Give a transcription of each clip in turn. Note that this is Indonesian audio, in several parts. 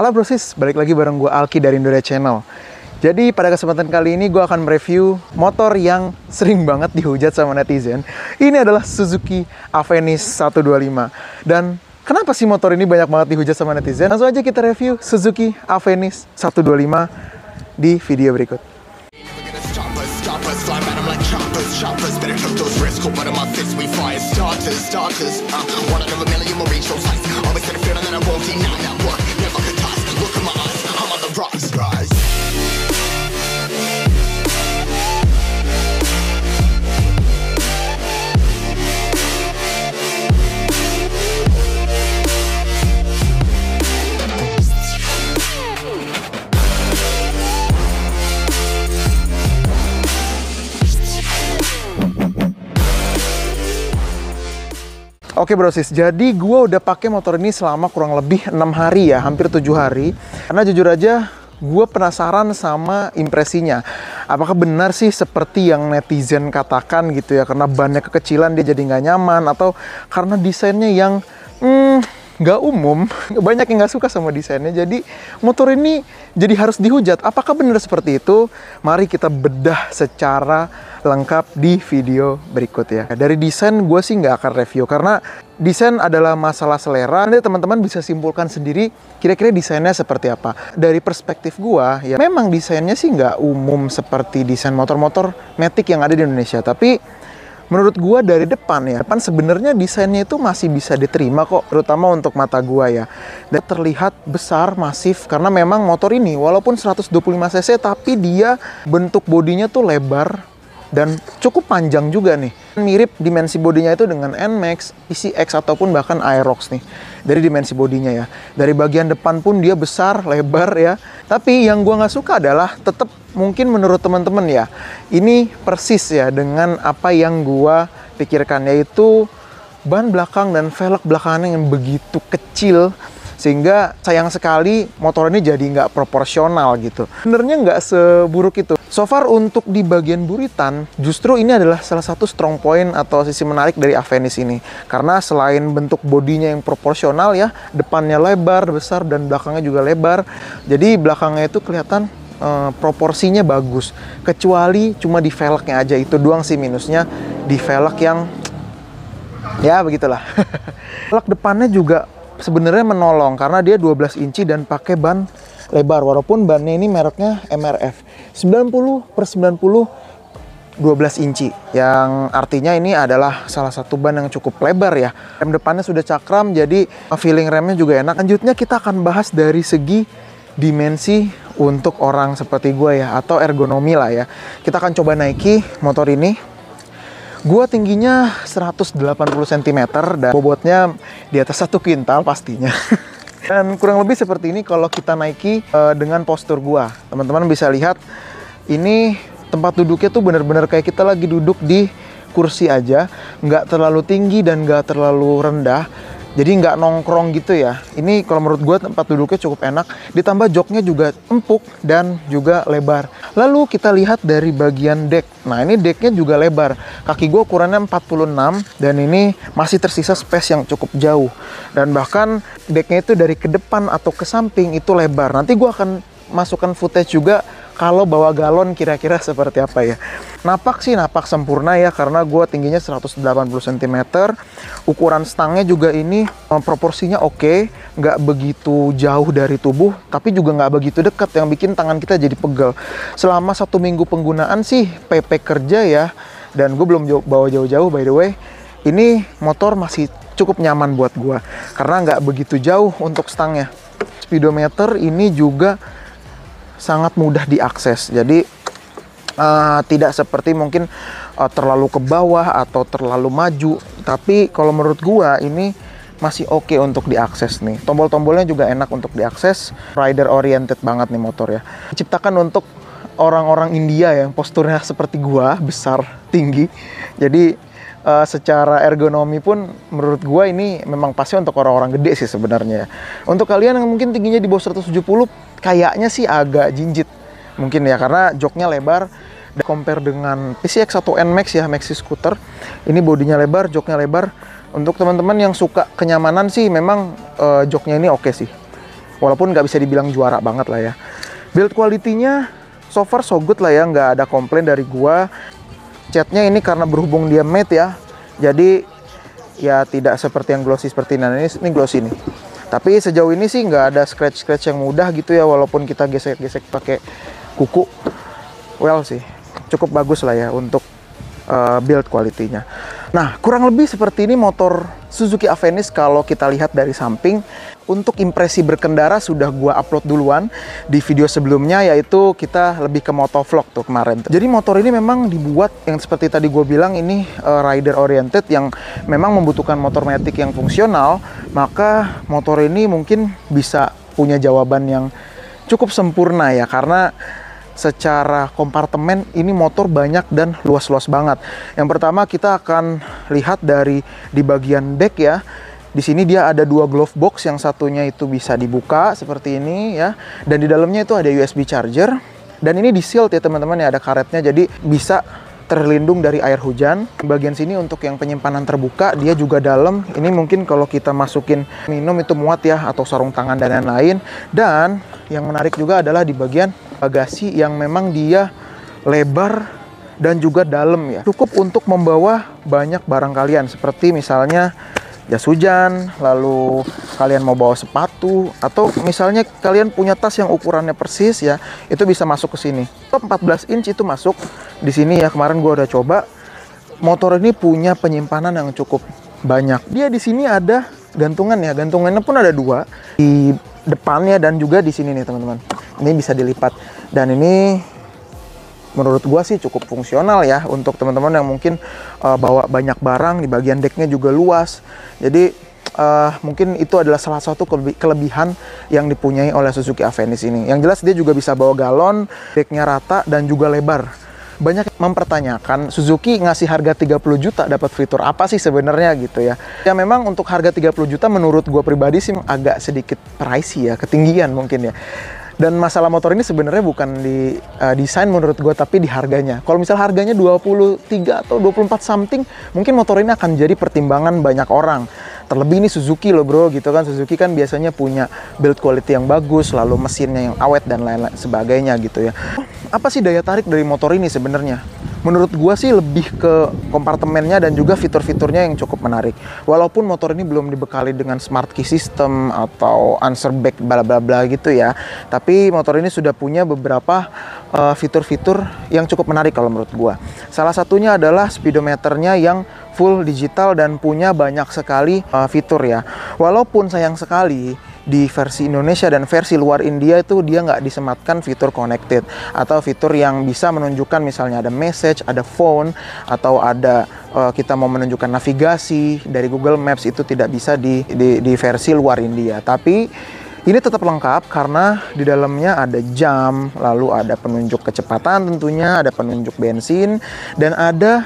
Halo brosis, balik lagi bareng gue Alki dari Indonesia Channel. Jadi pada kesempatan kali ini gue akan mereview motor yang sering banget dihujat sama netizen. Ini adalah Suzuki Avenis 125. Dan kenapa sih motor ini banyak banget dihujat sama netizen? Langsung aja kita review Suzuki Avenis 125 di video berikut. Oke brosis, jadi gue udah pakai motor ini selama kurang lebih 6 hari ya, hampir 7 hari. Karena jujur aja, gue penasaran sama impresinya. Apakah benar sih seperti yang netizen katakan gitu ya, karena bannya kekecilan dia jadi nggak nyaman, atau karena desainnya yang nggak umum, banyak yang nggak suka sama desainnya, jadi motor ini jadi harus dihujat. Apakah benar seperti itu? Mari kita bedah secara lengkap di video berikut ya. Dari desain gue sih nggak akan review, karena desain adalah masalah selera. Nanti teman-teman bisa simpulkan sendiri kira-kira desainnya seperti apa. Dari perspektif gue ya, memang desainnya sih nggak umum seperti desain motor-motor matic yang ada di Indonesia, tapi menurut gua dari depan ya, depan sebenarnya desainnya itu masih bisa diterima kok, terutama untuk mata gua ya. Dan terlihat besar, masif, karena memang motor ini walaupun 125 cc tapi dia bentuk bodinya tuh lebar dan cukup panjang juga nih. Mirip dimensi bodinya itu dengan NMAX, PCX ataupun bahkan Aerox nih. Dari dimensi bodinya ya. Dari bagian depan pun dia besar, lebar ya. Tapi yang gua nggak suka adalah tetap mungkin menurut teman-teman ya, ini persis ya dengan apa yang gua pikirkan, yaitu ban belakang dan velg belakangnya yang begitu kecil, sehingga sayang sekali motor ini jadi nggak proporsional gitu. Sebenarnya nggak seburuk itu. So far untuk di bagian buritan, justru ini adalah salah satu strong point atau sisi menarik dari Avenis ini. Karena selain bentuk bodinya yang proporsional ya, depannya lebar, besar, dan belakangnya juga lebar. Jadi belakangnya itu kelihatan proporsinya bagus. Kecuali cuma di velgnya aja, itu doang sih minusnya. Di velg yang ya begitulah. Velg depannya juga sebenarnya menolong karena dia 12 inci dan pakai ban lebar, walaupun bannya ini mereknya MRF 90/90 12 inci, yang artinya ini adalah salah satu ban yang cukup lebar ya. Rem depannya sudah cakram, jadi feeling remnya juga enak. Lanjutnya kita akan bahas dari segi dimensi untuk orang seperti gue ya, atau ergonomi lah ya. Kita akan coba naiki motor ini. Gua tingginya 180 cm dan bobotnya di atas 1 kuintal pastinya. Dan kurang lebih seperti ini kalau kita naiki dengan postur gua. Teman-teman bisa lihat, ini tempat duduknya tuh bener-bener kayak kita lagi duduk di kursi aja. Nggak terlalu tinggi dan nggak terlalu rendah. Jadi nggak nongkrong gitu ya. Ini kalau menurut gue tempat duduknya cukup enak. Ditambah joknya juga empuk dan juga lebar. Lalu kita lihat dari bagian deck. Nah ini decknya juga lebar. Kaki gue ukurannya 46 dan ini masih tersisa space yang cukup jauh. Dan bahkan decknya itu dari ke depan atau ke samping itu lebar. Nanti gue akan masukkan footage juga kalau bawa galon kira-kira seperti apa ya. Napak sih napak sempurna ya, karena gue tingginya 180 cm. Ukuran stangnya juga ini proporsinya oke, nggak begitu jauh dari tubuh, tapi juga nggak begitu dekat yang bikin tangan kita jadi pegel. Selama 1 minggu penggunaan sih PP kerja ya, dan gue belum bawa jauh-jauh by the way. Ini motor masih cukup nyaman buat gue, karena nggak begitu jauh untuk stangnya. Speedometer ini juga sangat mudah diakses, jadi tidak seperti mungkin terlalu ke bawah atau terlalu maju, tapi kalau menurut gua ini masih oke untuk diakses nih. Tombol-tombolnya juga enak untuk diakses, rider oriented banget nih motor ya. Diciptakan untuk orang-orang India yang posturnya seperti gua, besar, tinggi. Jadi secara ergonomi pun menurut gua ini memang pasnya untuk orang-orang gede sih sebenarnya. Untuk kalian yang mungkin tingginya di bawah 170, kayaknya sih agak jinjit mungkin ya, karena joknya lebar. Dan compare dengan PCX atau NMAX ya, Maxi Scooter, ini bodinya lebar, joknya lebar. Untuk teman-teman yang suka kenyamanan sih memang joknya ini oke sih. walaupun nggak bisa dibilang juara banget lah ya. Build quality-nya so far so good lah ya, nggak ada komplain dari gua. Catnya ini karena berhubung dia matte ya, jadi ya tidak seperti yang glossy seperti ini glossy nih. Tapi sejauh ini sih nggak ada scratch-scratch yang mudah gitu ya, walaupun kita gesek-gesek pakai kuku. Well sih, cukup bagus lah ya untuk build quality-nya. Nah, kurang lebih seperti ini motor Suzuki Avenis kalau kita lihat dari samping. Untuk impresi berkendara sudah gua upload duluan di video sebelumnya, yaitu kita lebih ke motovlog tuh kemarin. Jadi motor ini memang dibuat yang seperti tadi gue bilang, ini rider oriented yang memang membutuhkan motor matic yang fungsional. Maka motor ini mungkin bisa punya jawaban yang cukup sempurna ya, karena secara kompartemen ini motor banyak dan luas-luas banget. Yang pertama kita akan lihat dari di bagian deck ya. Di sini dia ada dua glove box, yang satunya itu bisa dibuka seperti ini ya. Dan di dalamnya itu ada USB charger. Dan ini di sealed ya teman-teman ya, ada karetnya, jadi bisa terlindung dari air hujan. Bagian sini untuk yang penyimpanan terbuka, dia juga dalam. Ini mungkin kalau kita masukin minum itu muat ya, atau sarung tangan dan lain-lain. Dan yang menarik juga adalah di bagian bagasi yang memang dia lebar dan juga dalam ya. Cukup untuk membawa banyak barang kalian, seperti misalnya jas hujan, lalu kalian mau bawa sepatu, atau misalnya kalian punya tas yang ukurannya persis ya, itu bisa masuk ke sini. 14 inch itu masuk di sini ya. Kemarin gua udah coba. Motor ini punya penyimpanan yang cukup banyak. Dia di sini ada gantungan ya. Gantungannya pun ada dua di depannya dan juga di sini nih teman-teman. Ini bisa dilipat. Dan ini menurut gua sih cukup fungsional ya untuk teman-teman yang mungkin bawa banyak barang. Di bagian decknya juga luas. Jadi mungkin itu adalah salah satu kelebihan yang dipunyai oleh Suzuki Avenis ini. Yang jelas dia juga bisa bawa galon, decknya rata dan juga lebar. Banyak mempertanyakan, Suzuki ngasih harga 30 juta dapat fitur apa sih sebenarnya gitu ya. Ya memang untuk harga 30 juta menurut gua pribadi sih agak sedikit pricey ya, ketinggian mungkin ya. Dan masalah motor ini sebenarnya bukan di desain menurut gue, tapi di harganya. Kalau misal harganya 23 atau 24 something, mungkin motor ini akan jadi pertimbangan banyak orang. Terlebih ini Suzuki loh bro, gitu kan. Suzuki kan biasanya punya build quality yang bagus, lalu mesinnya yang awet dan lain-lain sebagainya gitu ya. Apa sih daya tarik dari motor ini sebenarnya? Menurut gua sih lebih ke kompartemennya dan juga fitur-fiturnya yang cukup menarik. Walaupun motor ini belum dibekali dengan smart key system atau answer back bla bla bla gitu ya, tapi motor ini sudah punya beberapa fitur-fitur yang cukup menarik kalau menurut gua. Salah satunya adalah speedometernya yang full digital dan punya banyak sekali fitur ya. Walaupun sayang sekali di versi Indonesia dan versi luar India itu dia nggak disematkan fitur connected atau fitur yang bisa menunjukkan misalnya ada message, ada phone, atau ada kita mau menunjukkan navigasi dari Google Maps, itu tidak bisa di versi luar India. Tapi ini tetap lengkap karena di dalamnya ada jam, lalu ada penunjuk kecepatan tentunya, ada penunjuk bensin, dan ada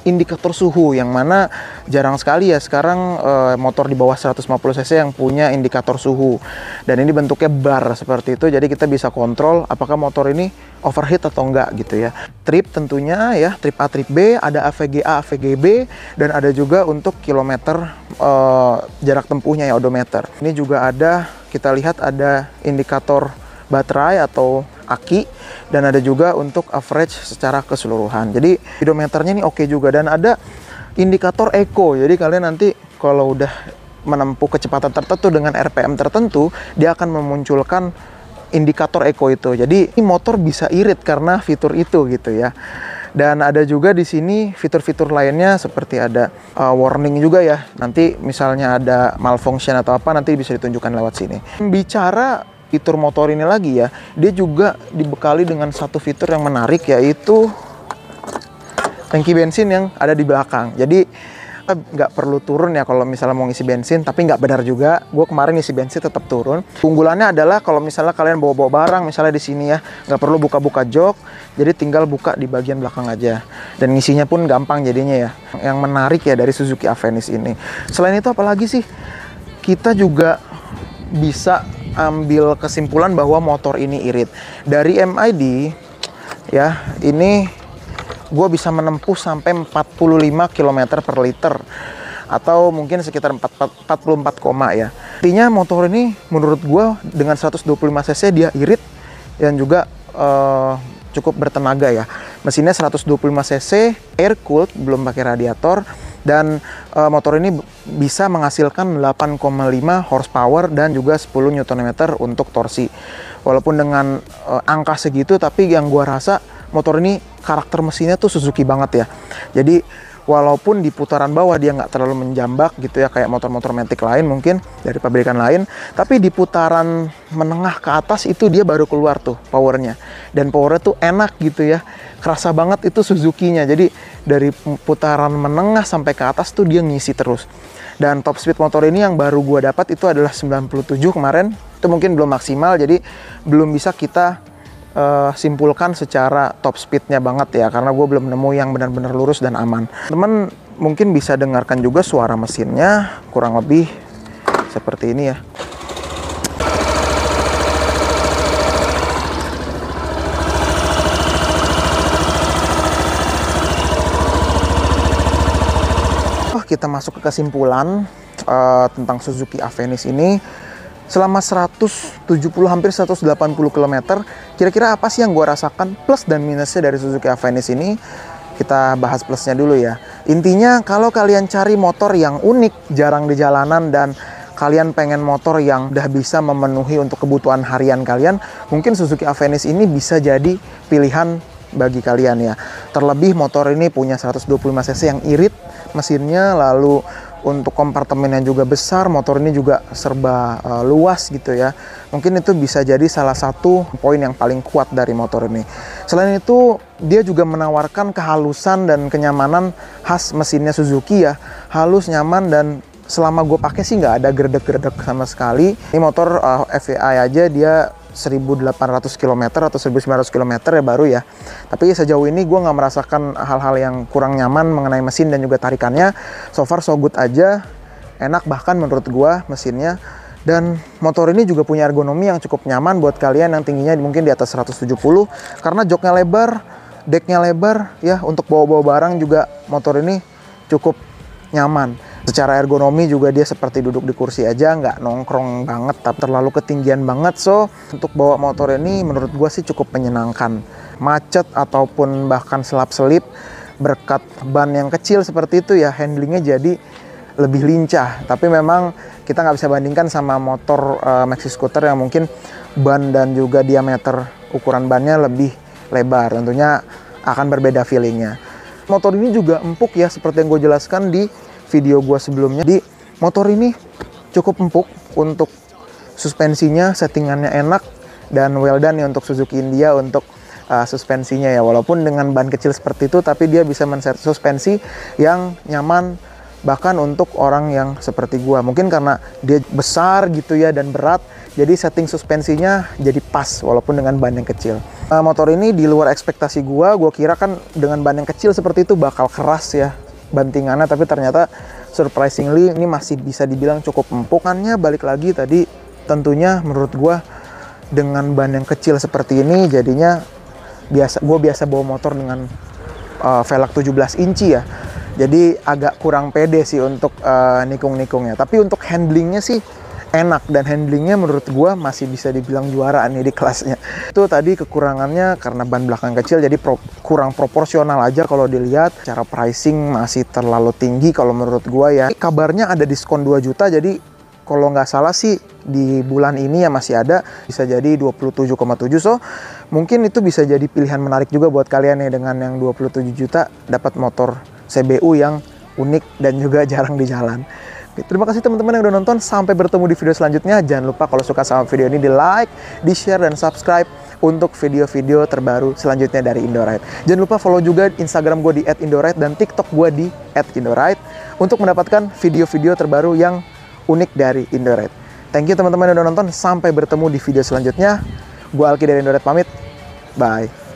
indikator suhu, yang mana jarang sekali ya sekarang motor di bawah 150 cc yang punya indikator suhu. Dan ini bentuknya bar seperti itu, jadi kita bisa kontrol apakah motor ini overheat atau enggak gitu ya. Trip tentunya ya, trip A, trip B, ada AVGA, AVGB, dan ada juga untuk kilometer jarak tempuhnya ya, odometer. Ini juga ada, kita lihat ada indikator baterai atau aki, dan ada juga untuk average secara keseluruhan. Jadi speedometernya ini oke juga, dan ada indikator eco. Jadi kalian nanti kalau udah menempuh kecepatan tertentu dengan RPM tertentu, dia akan memunculkan indikator eco itu. Jadi ini motor bisa irit karena fitur itu gitu ya. Dan ada juga di sini fitur-fitur lainnya seperti ada warning juga ya. Nanti misalnya ada malfunction atau apa, nanti bisa ditunjukkan lewat sini. Bicara fitur motor ini lagi ya, dia juga dibekali dengan satu fitur yang menarik, yaitu tangki bensin yang ada di belakang. Jadi nggak perlu turun ya kalau misalnya mau ngisi bensin, tapi nggak benar juga. Gue kemarin ngisi bensin tetap turun. Keunggulannya adalah kalau misalnya kalian bawa barang, misalnya di sini ya, nggak perlu buka-buka jok, jadi tinggal buka di bagian belakang aja. Dan ngisinya pun gampang jadinya ya. Yang menarik ya dari Suzuki Avenis ini. Selain itu apalagi sih? Kita juga bisa ambil kesimpulan bahwa motor ini irit. Dari MID ya, ini gue bisa menempuh sampai 45 km per liter. atau mungkin sekitar 44 ya. Intinya motor ini menurut gua dengan 125 cc dia irit dan juga cukup bertenaga ya. Mesinnya 125 cc, air cooled, belum pakai radiator, dan motor ini bisa menghasilkan 8,5 horsepower dan juga 10 Nm untuk torsi. Walaupun dengan angka segitu, tapi yang gua rasa motor ini karakter mesinnya tuh Suzuki banget ya. Jadi walaupun di putaran bawah dia nggak terlalu menjambak gitu ya, kayak motor-motor Matic lain mungkin dari pabrikan lain, tapi di putaran menengah ke atas itu dia baru keluar tuh powernya, dan powernya tuh enak gitu ya, kerasa banget itu Suzuki-nya. Jadi dari putaran menengah sampai ke atas tuh dia ngisi terus. Dan top speed motor ini yang baru gua dapat itu adalah 97 kemarin, itu mungkin belum maksimal, jadi belum bisa kita simpulkan secara top speednya banget ya, karena gue belum nemu yang benar-benar lurus dan aman. Teman mungkin bisa dengarkan juga suara mesinnya, kurang lebih seperti ini ya. Kita masuk ke kesimpulan tentang Suzuki Avenis ini. Selama 170 hampir 180 km, kira-kira apa sih yang gue rasakan plus dan minusnya dari Suzuki Avenis ini? Kita bahas plusnya dulu ya. Intinya kalau kalian cari motor yang unik, jarang di jalanan, dan kalian pengen motor yang udah bisa memenuhi untuk kebutuhan harian kalian, mungkin Suzuki Avenis ini bisa jadi pilihan bagi kalian ya. Terlebih motor ini punya 125 cc yang irit mesinnya, lalu untuk kompartemen yang juga besar, motor ini juga serba luas gitu ya. Mungkin itu bisa jadi salah satu poin yang paling kuat dari motor ini. Selain itu, dia juga menawarkan kehalusan dan kenyamanan khas mesinnya Suzuki ya. Halus, nyaman, dan selama gue pakai sih nggak ada gerdek-gerdek sama sekali. Ini motor FVI aja dia 1.800 km atau 1.900 km ya baru ya. Tapi sejauh ini gue nggak merasakan hal-hal yang kurang nyaman mengenai mesin dan juga tarikannya. So far so good aja, enak bahkan menurut gue mesinnya. Dan motor ini juga punya ergonomi yang cukup nyaman buat kalian yang tingginya mungkin di atas 170, karena joknya lebar, decknya lebar ya, untuk bawa-bawa barang juga motor ini cukup nyaman. Secara ergonomi juga dia seperti duduk di kursi aja, nggak nongkrong banget, tapi terlalu ketinggian banget. So, untuk bawa motor ini menurut gue sih cukup menyenangkan. Macet ataupun bahkan selap-selip, berkat ban yang kecil seperti itu ya, handlingnya jadi lebih lincah. Tapi memang kita nggak bisa bandingkan sama motor maxi scooter yang mungkin ban dan juga diameter ukuran bannya lebih lebar. Tentunya akan berbeda feelingnya. Motor ini juga empuk ya, seperti yang gue jelaskan di video gue sebelumnya. Di motor ini cukup empuk, untuk suspensinya settingannya enak, dan well done ya untuk Suzuki India untuk suspensinya ya. Walaupun dengan ban kecil seperti itu, tapi dia bisa men-set suspensi yang nyaman bahkan untuk orang yang seperti gue. Mungkin karena dia besar gitu ya dan berat, jadi setting suspensinya jadi pas walaupun dengan ban yang kecil. Motor ini di luar ekspektasi gue kira kan dengan ban yang kecil seperti itu bakal keras ya bantingannya, tapi ternyata surprisingly ini masih bisa dibilang cukup empukannya. Balik lagi tadi, tentunya menurut gua dengan ban yang kecil seperti ini jadinya gue biasa bawa motor dengan velg 17 inci ya, jadi agak kurang pede sih untuk nikung-nikungnya. Tapi untuk handlingnya sih enak, dan handlingnya menurut gua masih bisa dibilang juara nih di kelasnya. Itu tadi kekurangannya karena ban belakang kecil, jadi kurang proporsional aja kalau dilihat. Cara pricing masih terlalu tinggi kalau menurut gua ya. Kabarnya ada diskon 2 juta, jadi kalau nggak salah sih di bulan ini ya masih ada, bisa jadi 27,7. So mungkin itu bisa jadi pilihan menarik juga buat kalian ya, dengan yang 27 juta dapat motor CBU yang unik dan juga jarang di jalan. Terima kasih teman-teman yang udah nonton. Sampai bertemu di video selanjutnya. Jangan lupa kalau suka sama video ini di like, di share, dan subscribe untuk video-video terbaru selanjutnya dari Indoride. Jangan lupa follow juga Instagram gue di @indoride dan TikTok gue di @indoride untuk mendapatkan video-video terbaru yang unik dari Indoride. Thank you teman-teman yang udah nonton. Sampai bertemu di video selanjutnya. Gue Alki dari Indoride pamit. Bye.